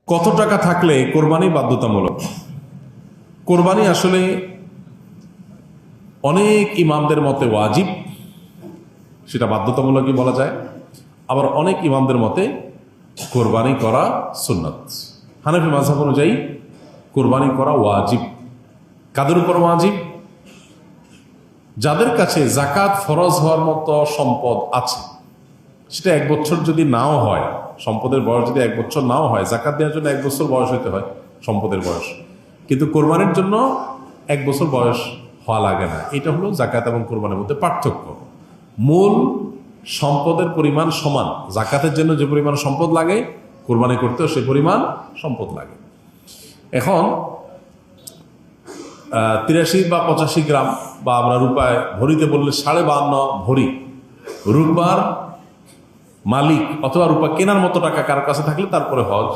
কত টাকা থাকলে কোরবানি বাধ্যতামূলক? কোরবানি আসলে অনেক ইমামদের মতে ওয়াজিব, সেটা বাধ্যতামূলকই বলা যায়। আবার অনেক ইমামদের মতে কোরবানি করা সুন্নাত। হানাফি মাযহাব অনুযায়ী কোরবানি করা ওয়াজিব। কাদের উপর ওয়াজিব? যাদের কাছে যাকাত ফরজ হওয়ার মতো সম্পদ আছে, সেটা 1 বছর যদি নাও হয়, সম্পদের বয়স যদি 1 বছর নাও হয়, যাকাত দেওয়ার জন্য 1 বছর বয়স হতে হয় সম্পদের বয়স, কিন্তু কোরবানির জন্য 1 বছর বয়স হওয়া লাগে না। এটা হলো যাকাত এবং কোরবানির মধ্যে পার্থক্য। মূল সম্পদের পরিমাণ সমান। যাকাতের জন্য যে পরিমাণ সম্পদ লাগে, কোরবানি করতেও সে পরিমাণ সম্পদ লাগে। এখন 83 বা 85 গ্রাম, বা আমরা রূপায় ভরিতে বললে 52.5 ভরি রূপার মালিক অথবা রূপা কেনার মতো টাকা কারোর কাছে থাকলে তারপরে হজ